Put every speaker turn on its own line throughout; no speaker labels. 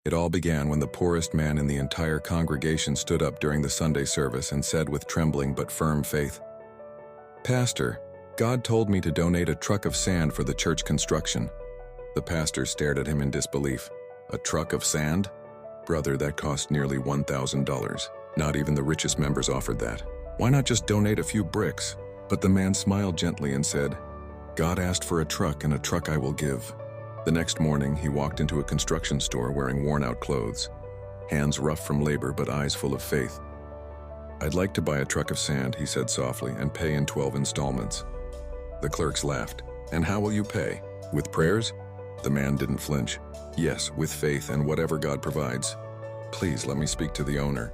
It all began when the poorest man in the entire congregation stood up during the Sunday service and said with trembling but firm faith, "Pastor, God told me to donate a truck of sand for the church construction." The pastor stared at him in disbelief. "A truck of sand? Brother, that cost nearly $1,000. Not even the richest members offered that. Why not just donate a few bricks?" But the man smiled gently and said, "God asked for a truck, and a truck I will give." The next morning, he walked into a construction store wearing worn-out clothes, hands rough from labor but eyes full of faith. "I'd like to buy a truck of sand," he said softly, "and pay in 12 installments." The clerks laughed. "And how will you pay? With prayers?" The man didn't flinch. "Yes, with faith and whatever God provides. Please let me speak to the owner."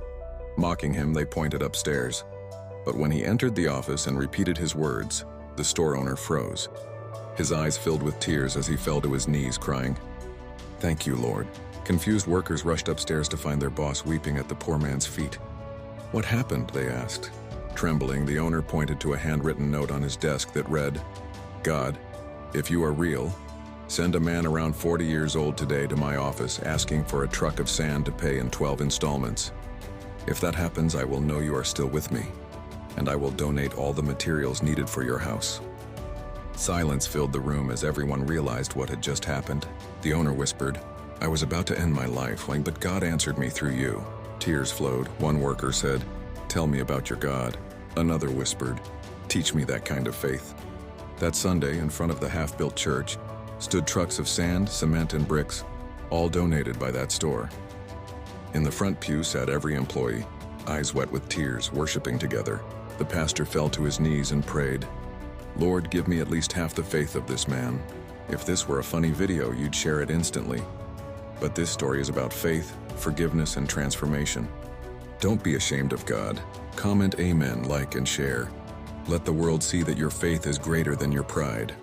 Mocking him, they pointed upstairs. But when he entered the office and repeated his words, the store owner froze. His eyes filled with tears as he fell to his knees, crying, "Thank you, Lord." Confused workers rushed upstairs to find their boss weeping at the poor man's feet. "What happened?" they asked. Trembling, the owner pointed to a handwritten note on his desk that read, "God, if you are real, send a man around 40 years old today to my office asking for a truck of sand to pay in 12 installments. If that happens, I will know you are still with me, and I will donate all the materials needed for your house." Silence filled the room as everyone realized what had just happened. The owner whispered, "I was about to end my life, but God answered me through you." Tears flowed. One worker said, "Tell me about your God." Another whispered, "Teach me that kind of faith." That Sunday, in front of the half-built church, stood trucks of sand, cement, and bricks, all donated by that store. In the front pew sat every employee, eyes wet with tears, worshiping together. The pastor fell to his knees and prayed, "Lord, give me at least half the faith of this man. If this were a funny video, you'd share it instantly. But this story is about faith, forgiveness, and transformation. Don't be ashamed of God. Comment amen, like, and share. Let the world see that your faith is greater than your pride."